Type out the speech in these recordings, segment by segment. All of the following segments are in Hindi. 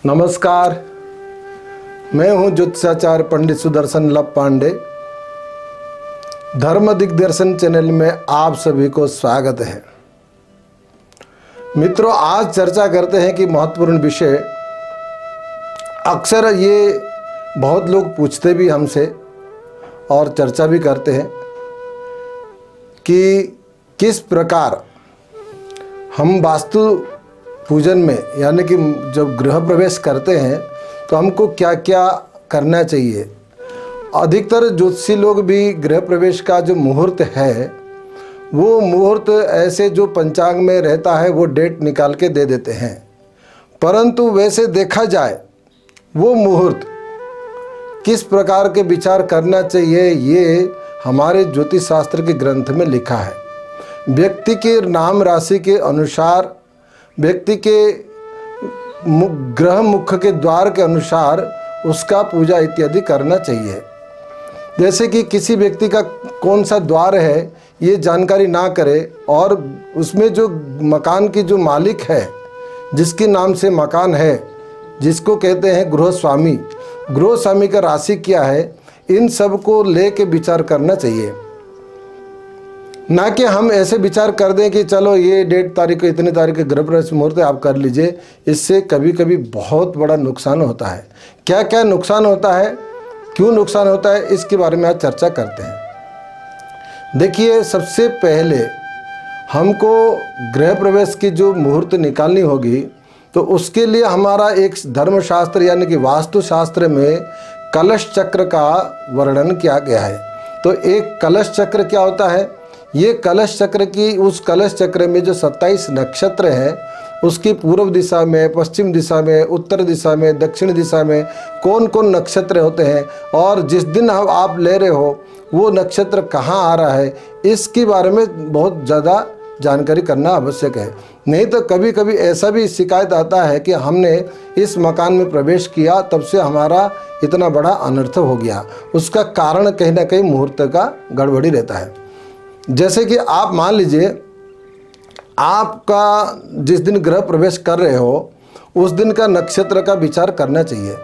नमस्कार, मैं हूं ज्योतिषाचार्य पंडित सुदर्शन लव पांडे। धर्म दिग्दर्शन चैनल में आप सभी को स्वागत है। मित्रों, आज चर्चा करते हैं कि महत्वपूर्ण विषय। अक्सर ये बहुत लोग पूछते भी हमसे और चर्चा भी करते हैं कि किस प्रकार हम वास्तु पूजन में, यानी कि जब गृह प्रवेश करते हैं तो हमको क्या क्या करना चाहिए। अधिकतर ज्योतिषी लोग भी गृह प्रवेश का जो मुहूर्त है वो मुहूर्त ऐसे जो पंचांग में रहता है वो डेट निकाल के दे देते हैं, परंतु वैसे देखा जाए वो मुहूर्त किस प्रकार के विचार करना चाहिए ये हमारे ज्योतिष शास्त्र के ग्रंथ में लिखा है। व्यक्ति के नाम राशि के अनुसार, व्यक्ति के ग्रह मुख के द्वार के अनुसार उसका पूजा इत्यादि करना चाहिए। जैसे कि किसी व्यक्ति का कौन सा द्वार है ये जानकारी ना करे और उसमें जो मकान की जो मालिक है, जिसके नाम से मकान है, जिसको कहते हैं गृह स्वामी का राशि क्या है, इन सब को लेके विचार करना चाहिए। ना कि हम ऐसे विचार कर दें कि चलो ये डेट तारीख को इतनी तारीख के गृह प्रवेश मुहूर्त है, आप कर लीजिए। इससे कभी कभी बहुत बड़ा नुकसान होता है। क्या क्या नुकसान होता है, क्यों नुकसान होता है, इसके बारे में आज चर्चा करते हैं। देखिए, सबसे पहले हमको गृह प्रवेश की जो मुहूर्त निकालनी होगी तो उसके लिए हमारा एक धर्मशास्त्र यानी कि वास्तुशास्त्र में कलश चक्र का वर्णन किया गया है। तो एक कलश चक्र क्या होता है, ये कलश चक्र की, उस कलश चक्र में जो 27 नक्षत्र हैं उसकी पूर्व दिशा में, पश्चिम दिशा में, उत्तर दिशा में, दक्षिण दिशा में कौन कौन नक्षत्र होते हैं और जिस दिन आप ले रहे हो वो नक्षत्र कहाँ आ रहा है, इसके बारे में बहुत ज़्यादा जानकारी करना आवश्यक है। नहीं तो कभी कभी ऐसा भी शिकायत आता है कि हमने इस मकान में प्रवेश किया तब से हमारा इतना बड़ा अनर्थ हो गया। उसका कारण कहीं ना कहीं मुहूर्त का गड़बड़ी रहता है। जैसे कि आप मान लीजिए, आपका जिस दिन गृह प्रवेश कर रहे हो उस दिन का नक्षत्र का विचार करना चाहिए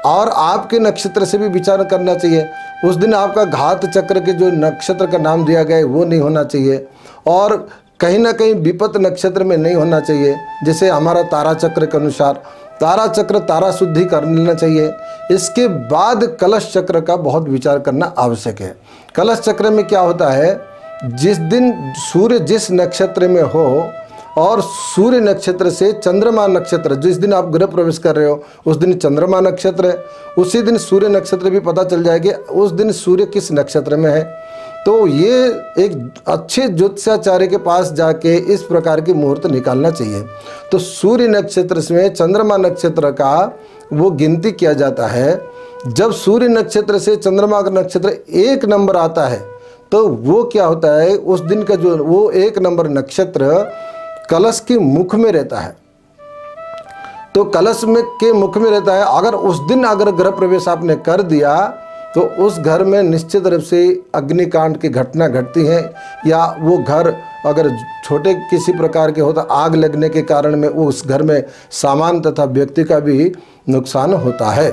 और आपके नक्षत्र से भी विचार करना चाहिए। उस दिन आपका घात चक्र के जो नक्षत्र का नाम दिया गया है वो नहीं होना चाहिए और कहीं ना कहीं विपत नक्षत्र में नहीं होना चाहिए। जैसे हमारा तारा चक्र के अनुसार तारा चक्र, तारा शुद्धि कर लेना चाहिए। इसके बाद कलश चक्र का बहुत विचार करना आवश्यक है। कलश चक्र में क्या होता है, जिस दिन सूर्य जिस नक्षत्र में हो और सूर्य नक्षत्र से चंद्रमा नक्षत्र, जिस दिन आप गृह प्रवेश कर रहे हो उस दिन चंद्रमा नक्षत्र है, उसी दिन सूर्य नक्षत्र भी पता चल जाएगा उस दिन सूर्य किस नक्षत्र में है। तो ये एक अच्छे ज्योतिषाचार्य के पास जाके इस प्रकार की मुहूर्त निकालना चाहिए। तो सूर्य नक्षत्र में चंद्रमा नक्षत्र का वो गिनती किया जाता है। जब सूर्य नक्षत्र से चंद्रमा का नक्षत्र 1 नंबर आता है तो वो क्या होता है, उस दिन का जो वो 1 नंबर नक्षत्र कलश के मुख में रहता है। तो कलश में के मुख में रहता है। अगर उस दिन अगर गृह प्रवेश आपने कर दिया तो उस घर में निश्चित रूप से अग्निकांड की घटना घटती है, या वो घर अगर छोटे किसी प्रकार के होता, आग लगने के कारण में उस घर में सामान तथा व्यक्ति का भी नुकसान होता है।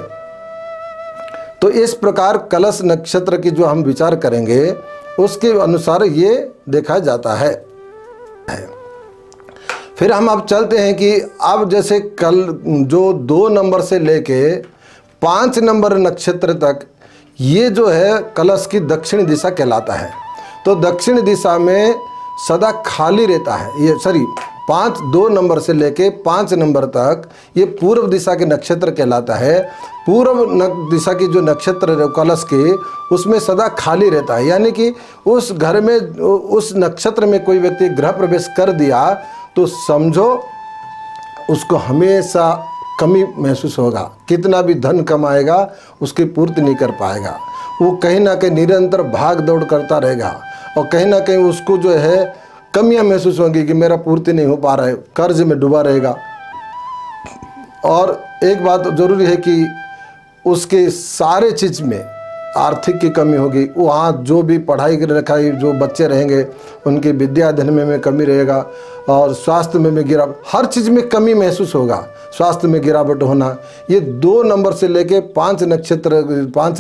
तो इस प्रकार कलश नक्षत्र की जो हम विचार करेंगे उसके अनुसार ये देखा जाता है। फिर हम अब चलते हैं कि अब जैसे कल जो 2 नंबर से लेके 5 नंबर नक्षत्र तक ये जो है कलश की दक्षिण दिशा कहलाता है। तो दक्षिण दिशा में सदा खाली रहता है। ये 2 नंबर से लेके 5 नंबर तक ये पूर्व दिशा के नक्षत्र कहलाता है। पूर्व दिशा की जो नक्षत्र कलश के उसमें सदा खाली रहता है, यानी कि उस घर में उस नक्षत्र में कोई व्यक्ति गृह प्रवेश कर दिया तो समझो उसको हमेशा कमी महसूस होगा। कितना भी धन कमाएगा उसकी पूर्ति नहीं कर पाएगा। वो कहीं ना कहीं निरंतर भाग दौड़ करता रहेगा और कहीं ना कहीं उसको जो है कमियां महसूस होंगी कि मेरा पूर्ति नहीं हो पा रहा है, कर्ज में डूबा रहेगा। और एक बात जरूरी है कि उसके सारे चीज़ में आर्थिक की कमी होगी, वहाँ जो भी पढ़ाई लिखाई जो बच्चे रहेंगे उनकी विद्या अध्ययन में कमी रहेगा, और स्वास्थ्य में गिरावट, हर चीज़ में कमी महसूस होगा, स्वास्थ्य में गिरावट होना। ये 2 नंबर से लेके 5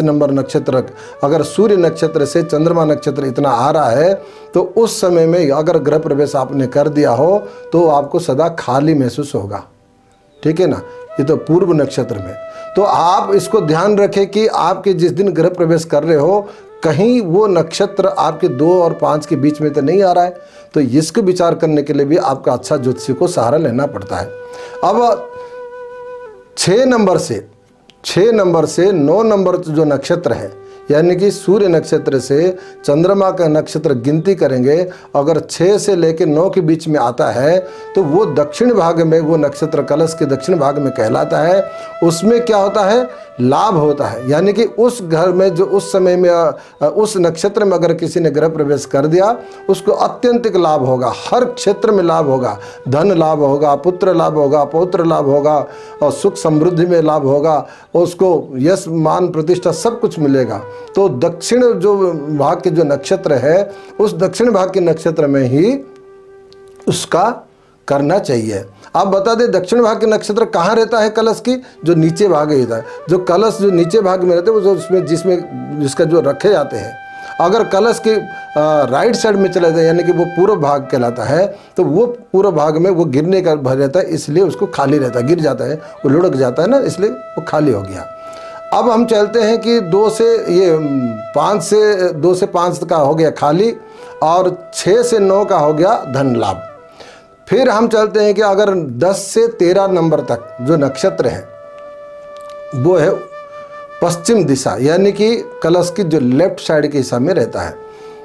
नंबर नक्षत्र, अगर सूर्य नक्षत्र से चंद्रमा नक्षत्र इतना आ रहा है तो उस समय में अगर गृह प्रवेश आपने कर दिया हो तो आपको सदा खाली महसूस होगा। ठीक है ना, ये तो पूर्व नक्षत्र में। तो आप इसको ध्यान रखें कि आपके जिस दिन गृह प्रवेश कर रहे हो कहीं वो नक्षत्र आपके 2 और 5 के बीच में तो नहीं आ रहा है, तो इसको विचार करने के लिए भी आपका अच्छा ज्योतिषी को सहारा लेना पड़ता है। अब 6 नंबर से 9 नंबर जो नक्षत्र है, यानी कि सूर्य नक्षत्र से चंद्रमा का नक्षत्र गिनती करेंगे, अगर 6 से लेकर 9 के बीच में आता है तो वो दक्षिण भाग में, वो नक्षत्र कलश के दक्षिण भाग में कहलाता है। उसमें क्या होता है, लाभ होता है, यानी कि उस घर में जो उस समय में उस नक्षत्र में अगर किसी ने गृह प्रवेश कर दिया उसको अत्यंतिक लाभ होगा, हर क्षेत्र में लाभ होगा, धन लाभ होगा, पुत्र लाभ होगा, पौत्र लाभ होगा, और सुख समृद्धि में लाभ होगा, उसको यश मान प्रतिष्ठा सब कुछ मिलेगा। तो दक्षिण जो भाग के जो नक्षत्र है उस दक्षिण भाग के नक्षत्र में ही उसका करना चाहिए। आप बता दें दक्षिण भाग के नक्षत्र कहाँ रहता है कलश की, जो नीचे भाग रहता है, जो कलश जो नीचे भाग में रहते हैं वो जो उसमें जिसका जो रखे जाते हैं, अगर कलश के राइट साइड में चला जाए यानी कि वो पूर्व भाग कहलाता है, तो वो पूर्व भाग में वो गिरने का भर रहता है, इसलिए उसको खाली रहता है, गिर जाता है, वो लुढ़क जाता है ना, इसलिए वो खाली हो गया। अब हम चलते हैं कि 2 से 5 का हो गया खाली, और 6 से 9 का हो गया धन लाभ। फिर हम चलते हैं कि अगर 10 से 13 नंबर तक जो नक्षत्र है वो है पश्चिम दिशा, यानी कि कलश की जो लेफ्ट साइड के हिस्सा में रहता है,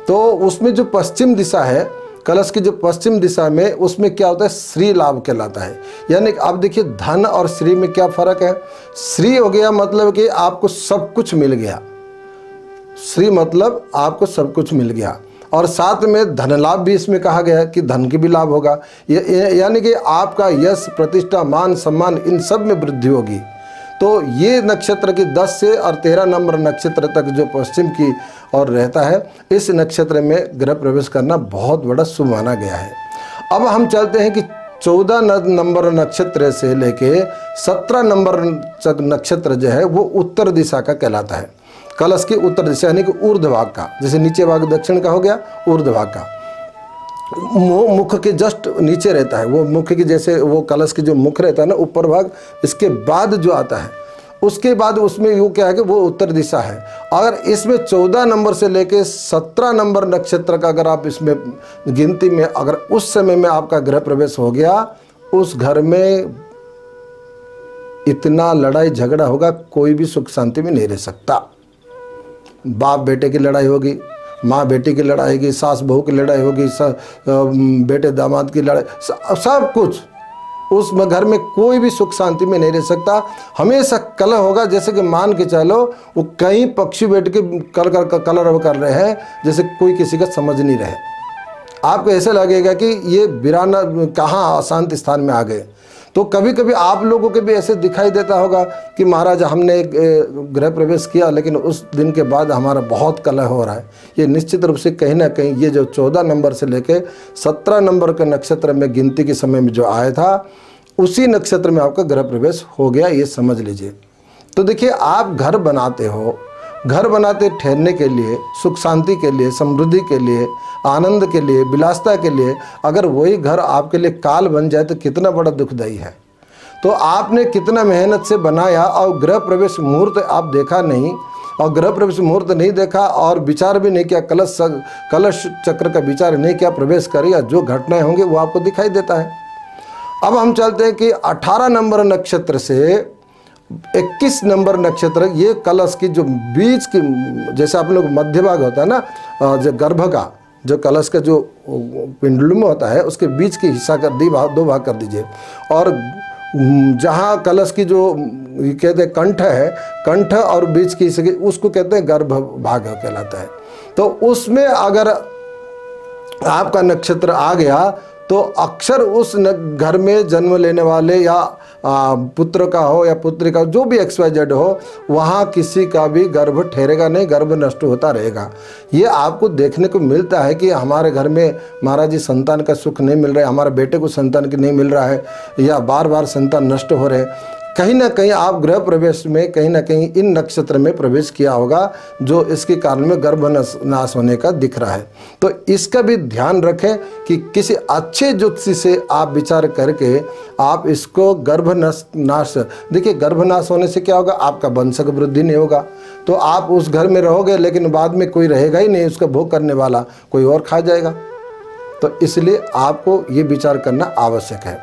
तो उसमें जो पश्चिम दिशा है, कलश की जो पश्चिम दिशा में, उसमें क्या होता है, श्री लाभ कहलाता है। यानी कि आप देखिए धन और श्री में क्या फर्क है। श्री हो गया मतलब कि आपको सब कुछ मिल गया, श्री मतलब आपको सब कुछ मिल गया, और साथ में धन लाभ भी इसमें कहा गया है कि धन की भी लाभ होगा, यानी कि आपका यश प्रतिष्ठा मान सम्मान इन सब में वृद्धि होगी। तो ये नक्षत्र की 10 से और 13 नंबर नक्षत्र तक जो पश्चिम की ओर रहता है, इस नक्षत्र में गृह प्रवेश करना बहुत बड़ा शुभ माना गया है। अब हम चलते हैं कि 14 नंबर नक्षत्र से लेके 17 नंबर नक्षत्र जो है वो उत्तर दिशा का कहलाता है, कलश की उत्तर दिशा यानी कि ऊर्ध्व भाग का, जैसे नीचे भाग दक्षिण का हो गया, ऊर्ध्व भाग का मुख के जस्ट नीचे रहता है, वो मुख की जैसे वो कलश की जो मुख रहता है ना ऊपर भाग, इसके बाद जो आता है उसके बाद उसमें यूँ क्या है कि वो उत्तर दिशा है। अगर इसमें 14 नंबर से लेके 17 नंबर नक्षत्र का अगर आप इसमें गिनती में अगर उस समय में आपका गृह प्रवेश हो गया, उस घर में इतना लड़ाई झगड़ा होगा, कोई भी सुख शांति में नहीं रह सकता। बाप बेटे की लड़ाई होगी, माँ बेटी की लड़ाई होगी, सास बहू की लड़ाई होगी, बेटे दामाद की लड़ाई, सब कुछ उस घर में कोई भी सुख शांति में नहीं रह सकता। हमेशा कलह होगा, जैसे कि मान के चलो वो कई पक्षी बैठ के कलर कर रहे हैं, जैसे कोई किसी का समझ नहीं रहे। आपको ऐसा लगेगा कि ये वीराना कहाँ अशांत स्थान में आ गए। तो कभी कभी आप लोगों के भी ऐसे दिखाई देता होगा कि महाराज हमने गृह प्रवेश किया लेकिन उस दिन के बाद हमारा बहुत कलह हो रहा है। ये निश्चित रूप से कहीं ना कहीं ये जो 14 नंबर से लेके 17 नंबर के नक्षत्र में गिनती के समय में जो आया था, उसी नक्षत्र में आपका गृह प्रवेश हो गया, ये समझ लीजिए। तो देखिए आप घर बनाते हो, घर बनाते ठहरने के लिए, सुख शांति के लिए, समृद्धि के लिए, आनंद के लिए, विलासता के लिए, अगर वही घर आपके लिए काल बन जाए तो कितना बड़ा दुखदायी है। तो आपने कितना मेहनत से बनाया और गृह प्रवेश मुहूर्त आप देखा नहीं, और गृह प्रवेश मुहूर्त नहीं देखा और विचार भी नहीं किया, कलश चक्र का विचार नहीं किया, प्रवेश करिए, जो घटनाएं होंगी वो आपको दिखाई देता है। अब हम चलते हैं कि 18 नंबर नक्षत्र से 21 नंबर नक्षत्र, ये कलश की जो बीच की, जैसे आप लोग मध्य भाग होता है ना, जो गर्भ का जो कलश का जो पिंडुलम होता है उसके बीच की हिस्सा कर दी, 2 भाग कर दीजिए, और जहाँ कलश की जो कहते हैं कंठ है, कंठ और बीच की हिस्से उसको कहते हैं गर्भ भाग कहलाता है। तो उसमें अगर आपका नक्षत्र आ गया तो अक्सर उस घर में जन्म लेने वाले या पुत्र का हो या पुत्री का, जो भी XYZ हो, वहाँ किसी का भी गर्भ ठहरेगा नहीं, गर्भ नष्ट होता रहेगा। ये आपको देखने को मिलता है कि हमारे घर में महाराज जी संतान का सुख नहीं मिल रहा है, हमारे बेटे को संतान की नहीं मिल रहा है, या बार बार संतान नष्ट हो रहे हैं। कहीं ना कहीं आप गृह प्रवेश में कहीं ना कहीं इन नक्षत्र में प्रवेश किया होगा, जो इसके कारण में गर्भ नाश होने का दिख रहा है। तो इसका भी ध्यान रखें कि किसी अच्छे ज्योतिषी से आप विचार करके आप इसको गर्भ नाश, देखिए गर्भनाश होने से क्या होगा, आपका वंशक वृद्धि नहीं होगा, तो आप उस घर में रहोगे लेकिन बाद में कोई रहेगा ही नहीं, उसका भोग करने वाला कोई और खा जाएगा। तो इसलिए आपको ये विचार करना आवश्यक है।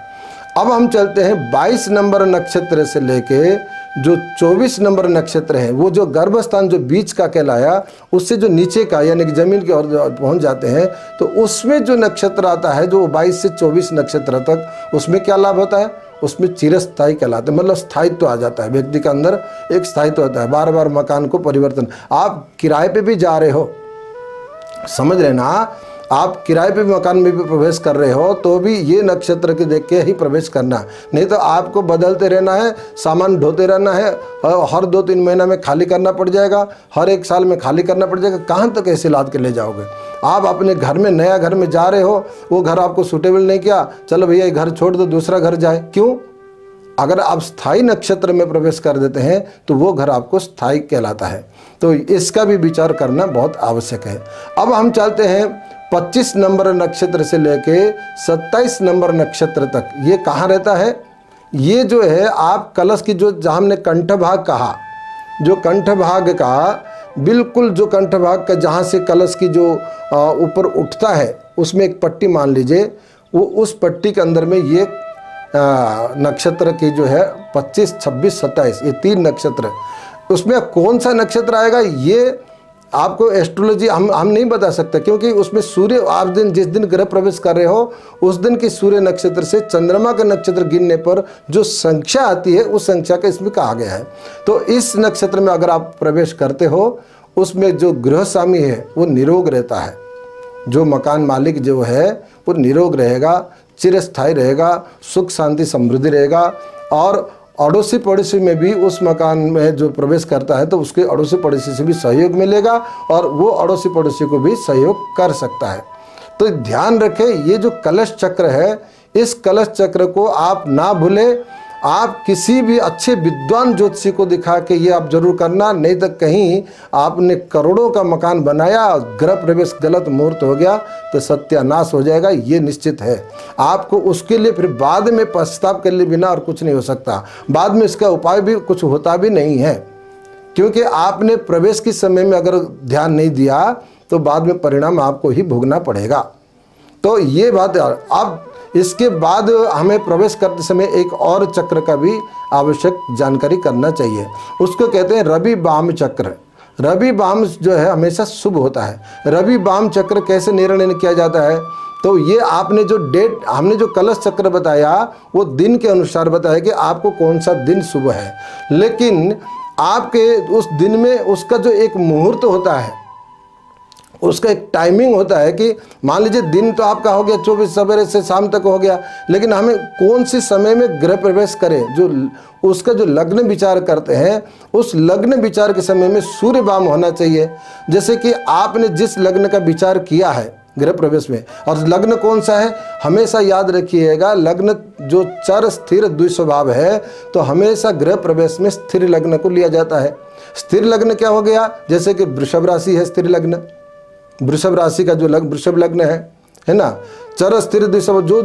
अब हम चलते हैं 22 नंबर नक्षत्र से लेके जो 24 नंबर नक्षत्र है, वो जो गर्भस्थान जो बीच का कहलाया, उससे जो नीचे का यानी कि जमीन की ओर पहुंच जाते हैं, तो उसमें जो नक्षत्र आता है जो 22 से 24 नक्षत्र तक, उसमें क्या लाभ होता है, उसमें चिरस्थायी कहलाते हैं, मतलब स्थायित्व आ जाता है, व्यक्ति के अंदर एक स्थायित्व होता है, बार बार मकान को परिवर्तन। आप किराए पे भी जा रहे हो, समझ रहे ना, आप किराए पे मकान में भी प्रवेश कर रहे हो तो भी ये नक्षत्र के देख के ही प्रवेश करना, नहीं तो आपको बदलते रहना है, सामान ढोते रहना है, हर 2-3 महीना में खाली करना पड़ जाएगा, हर 1 साल में खाली करना पड़ जाएगा। कहाँ तक ऐसे लाद के ले जाओगे? आप अपने घर में, नया घर में जा रहे हो, वो घर आपको सूटेबल नहीं किया, चलो भैया ये घर छोड़ दो, दूसरा घर जाए। क्यों? अगर आप स्थायी नक्षत्र में प्रवेश कर देते हैं तो वो घर आपको स्थायी कहलाता है। तो इसका भी विचार करना बहुत आवश्यक है। अब हम चलते हैं 25 नंबर नक्षत्र से लेके 27 नंबर नक्षत्र तक। ये कहाँ रहता है? ये जो है आप कलश की, जो जहाँ हमने कंठ भाग कहा, जो कंठ भाग का बिल्कुल, जो कंठ भाग का जहाँ से कलश की जो ऊपर उठता है, उसमें एक पट्टी मान लीजिए, वो उस पट्टी के अंदर में ये नक्षत्र की जो है 25, 26, 27 ये 3 नक्षत्र, उसमें कौन सा नक्षत्र आएगा ये आपको एस्ट्रोलॉजी हम नहीं बता सकते, क्योंकि उसमें सूर्य, आप जिस दिन ग्रह प्रवेश कर रहे हो उस दिन की सूर्य नक्षत्र से चंद्रमा का नक्षत्र गिनने पर जो संख्या आती है उस संख्या का इसमें कहा गया है। तो इस नक्षत्र में अगर आप प्रवेश करते हो, उसमें जो गृह स्वामी है वो निरोग रहता है, जो मकान मालिक जो है वो निरोग रहेगा, चिरस्थायी रहेगा, सुख शांति समृद्धि रहेगा, और अड़ोसी पड़ोसी में भी उस मकान में जो प्रवेश करता है तो उसके अड़ोसी पड़ोसी से भी सहयोग मिलेगा और वो अड़ोसी पड़ोसी को भी सहयोग कर सकता है। तो ध्यान रखें, ये जो कलश चक्र है, इस कलश चक्र को आप ना भूलें। आप किसी भी अच्छे विद्वान ज्योतिषी को दिखा के ये आप जरूर करना, नहीं तो कहीं आपने करोड़ों का मकान बनाया, गृह प्रवेश गलत मुहूर्त हो गया तो सत्यानाश हो जाएगा, ये निश्चित है। आपको उसके लिए फिर बाद में पश्चाताप कर लिए बिना और कुछ नहीं हो सकता, बाद में इसका उपाय भी कुछ होता भी नहीं है, क्योंकि आपने प्रवेश के समय में अगर ध्यान नहीं दिया तो बाद में परिणाम आपको ही भोगना पड़ेगा। तो ये बात। अब इसके बाद हमें प्रवेश करते समय एक और चक्र का भी आवश्यक जानकारी करना चाहिए, उसको कहते हैं रवि वाम चक्र। रवि वाम जो है हमेशा शुभ होता है। रवि वाम चक्र कैसे निर्णय किया जाता है? तो ये आपने जो डेट, हमने जो कलश चक्र बताया वो दिन के अनुसार बताया कि आपको कौन सा दिन शुभ है, लेकिन आपके उस दिन में उसका जो एक मुहूर्त होता है, उसका एक टाइमिंग होता है कि मान लीजिए दिन तो आपका हो गया 24 सवेरे से शाम तक हो गया, लेकिन हमें कौन सी समय में गृह प्रवेश करें, जो उसका जो लग्न विचार करते हैं उस लग्न विचार के समय में सूर्य वाम होना चाहिए। जैसे कि आपने जिस लग्न का विचार किया है गृह प्रवेश में, और लग्न कौन सा है, हमेशा याद रखिएगा, लग्न जो चर स्थिर द्विस्वभाव है तो हमेशा गृह प्रवेश में स्थिर लग्न को लिया जाता है। स्थिर लग्न क्या हो गया? जैसे कि वृषभ राशि है स्थिर लग्न, वृषभ राशि का जो वृषभ लग्न है ना, चर स्थिर द्विस्वभाव। जो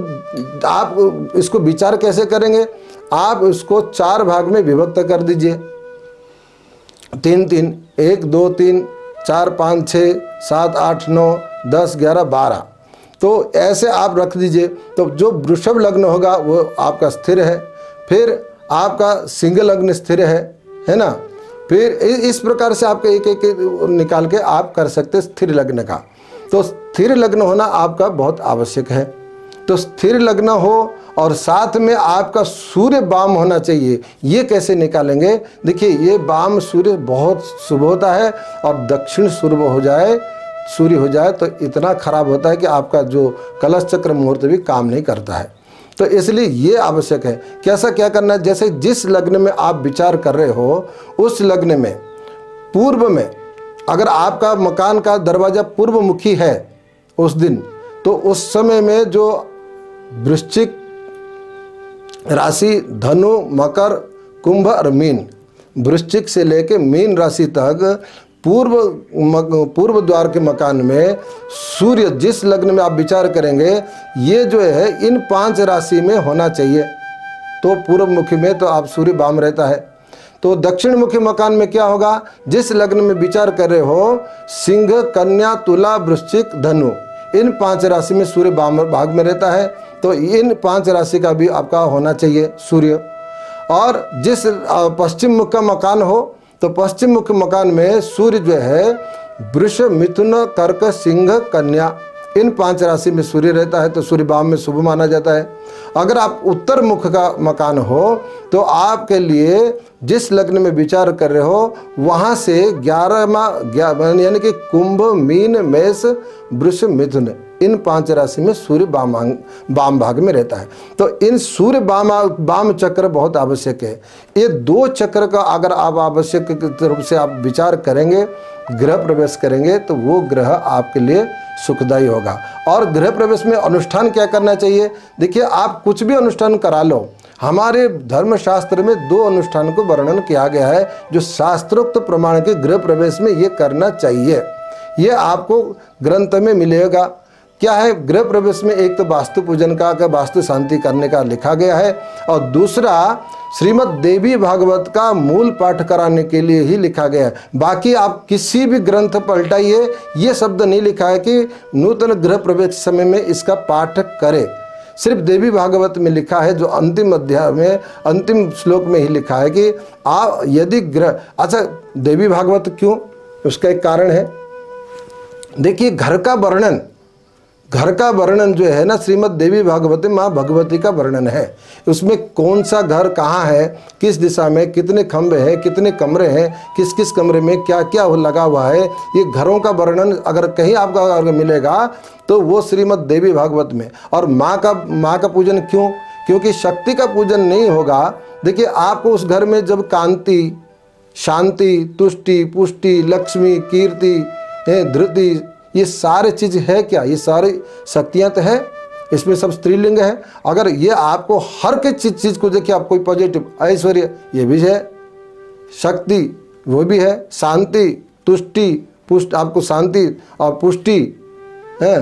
आप इसको विचार कैसे करेंगे, आप इसको 4 भाग में विभक्त कर दीजिए, 3-3, 1, 2, 3, 4, 5, 6, 7, 8, 9, 10, 11, 12, तो ऐसे आप रख दीजिए। तो जो वृषभ लग्न होगा वो आपका स्थिर है, फिर आपका सिंह लग्न स्थिर है ना, फिर इस प्रकार से आपके एक एक निकाल के आप कर सकते स्थिर लग्न का। तो स्थिर लग्न होना आपका बहुत आवश्यक है। तो स्थिर लग्न हो और साथ में आपका सूर्य वाम होना चाहिए। ये कैसे निकालेंगे? देखिए, ये वाम सूर्य बहुत शुभ होता है, और दक्षिण सूर्य हो जाए तो इतना खराब होता है कि आपका जो कलश चक्र मुहूर्त भी काम नहीं करता है। तो इसलिए ये आवश्यक है। कैसा क्या करना है, जैसे जिस लग्न में आप विचार कर रहे हो उस लग्न में पूर्व में अगर आपका मकान का दरवाजा पूर्व मुखी है उस दिन, तो उस समय में जो वृश्चिक राशि, धनु, मकर, कुंभ और मीन, वृश्चिक से लेके मीन राशि तक पूर्व द्वार के मकान में सूर्य जिस लग्न में आप विचार करेंगे ये जो है इन 5 राशि में होना चाहिए। तो पूर्व मुखी में तो आप सूर्य वाम रहता है। तो दक्षिण मुखी मकान में क्या होगा, जिस लग्न में विचार कर रहे हो सिंह, कन्या, तुला, वृश्चिक, धनु, इन 5 राशि में सूर्य वाम भाग में रहता है। तो इन 5 राशि का भी आपका होना चाहिए सूर्य। और जिस पश्चिम मुख का मकान हो तो पश्चिम मुख मकान में सूर्य जो है वृष, मिथुन, कर्क, सिंह, कन्या, इन 5 राशि में सूर्य रहता है। तो सूर्य वाम में शुभ माना जाता है। अगर आप उत्तर मुख का मकान हो तो आपके लिए जिस लग्न में विचार कर रहे हो वहाँ से 11वां यानी कि कुंभ, मीन, मेष, वृष, मिथुन, इन 5 राशि में सूर्य वाम भाग में रहता है। तो इन सूर्य वाम चक्र बहुत आवश्यक है। ये 2 चक्र का अगर आप आवश्यक रूप से आप विचार करेंगे, गृह प्रवेश करेंगे, तो वो ग्रह आपके लिए सुखदायी होगा। और गृह प्रवेश में अनुष्ठान क्या करना चाहिए, देखिए आप कुछ भी अनुष्ठान करा लो, हमारे धर्मशास्त्र में 2 अनुष्ठान को वर्णन किया गया है जो शास्त्रोक्त प्रमाण के गृह प्रवेश में ये करना चाहिए। ये आपको ग्रंथ में मिलेगा। क्या है गृह प्रवेश में, एक तो वास्तु पूजन का वास्तु शांति करने का लिखा गया है, और दूसरा श्रीमद् देवी भागवत का मूल पाठ कराने के लिए ही लिखा गया है। बाकी आप किसी भी ग्रंथ पलटाइए, ये शब्द नहीं लिखा है कि नूतन गृह प्रवेश समय में इसका पाठ करें। सिर्फ देवी भागवत में लिखा है, जो अंतिम अध्याय में अंतिम श्लोक में ही लिखा है कि आप यदि ग्रह, अच्छा देवी भागवत क्यों, उसका एक कारण है। देखिए घर का वर्णन जो है ना, श्रीमद् देवी भागवत माँ भगवती का वर्णन है। उसमें कौन सा घर कहाँ है, किस दिशा में, कितने खंभे हैं, कितने कमरे हैं, किस किस कमरे में क्या क्या लगा हुआ है, ये घरों का वर्णन अगर कहीं आपको अगर मिलेगा तो वो श्रीमद् देवी भागवत में। और माँ का पूजन क्यों, क्योंकि शक्ति का पूजन नहीं होगा। देखिए आपको उस घर में जब कांति, शांति, तुष्टि, पुष्टि, लक्ष्मी, कीर्ति, धृति, ये सारे चीज़ है क्या, ये सारी शक्तियाँ तो है, इसमें सब स्त्रीलिंग है। अगर ये आपको हर के चीज़ को देखिए, आप कोई पॉजिटिव, ऐश्वर्य ये भी है, शक्ति वो भी है, शांति, तुष्टि, पुष्ट, आपको शांति और पुष्टि है,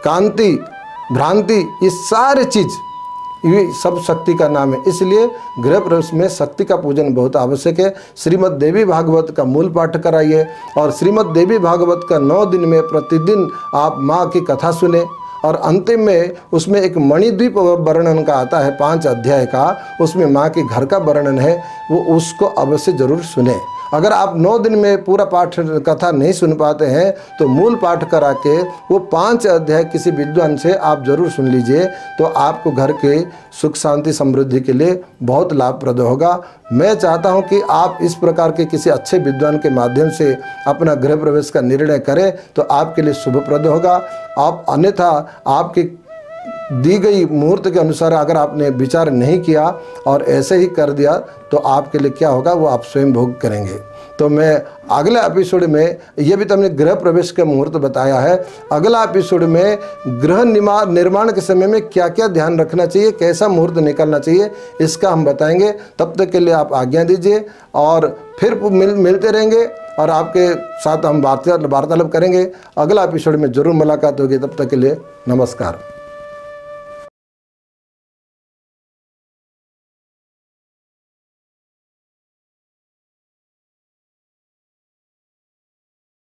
कांति, भ्रांति, ये सारे चीज़ ये सब शक्ति का नाम है। इसलिए गृह प्रवेश में शक्ति का पूजन बहुत आवश्यक है। श्रीमद् देवी भागवत का मूल पाठ कराइए, और श्रीमद् देवी भागवत का 9 दिन में प्रतिदिन आप माँ की कथा सुने, और अंतिम में उसमें एक मणिद्वीप वर्णन का आता है 5 अध्याय का, उसमें माँ के घर का वर्णन है, वो उसको अवश्य जरूर सुने। अगर आप 9 दिन में पूरा पाठ कथा नहीं सुन पाते हैं तो मूल पाठ करा के वो 5 अध्याय किसी विद्वान से आप जरूर सुन लीजिए, तो आपको घर के सुख शांति समृद्धि के लिए बहुत लाभप्रद होगा। मैं चाहता हूं कि आप इस प्रकार के किसी अच्छे विद्वान के माध्यम से अपना गृह प्रवेश का निर्णय करें तो आपके लिए शुभप्रद होगा। आप अन्यथा आपकी दी गई मुहूर्त के अनुसार अगर आपने विचार नहीं किया और ऐसे ही कर दिया तो आपके लिए क्या होगा वो आप स्वयं भोग करेंगे। तो मैं अगले एपिसोड में, ये भी तो हमने गृह प्रवेश का मुहूर्त बताया है, अगला एपिसोड में गृह निर्माण के समय में क्या क्या ध्यान रखना चाहिए, कैसा मुहूर्त निकलना चाहिए, इसका हम बताएंगे। तब तक के लिए आप आज्ञा दीजिए और फिर मिलते रहेंगे और आपके साथ हम वार्तालाप करेंगे। अगला एपिसोड में ज़रूर मुलाकात होगी। तब तक के लिए नमस्कार।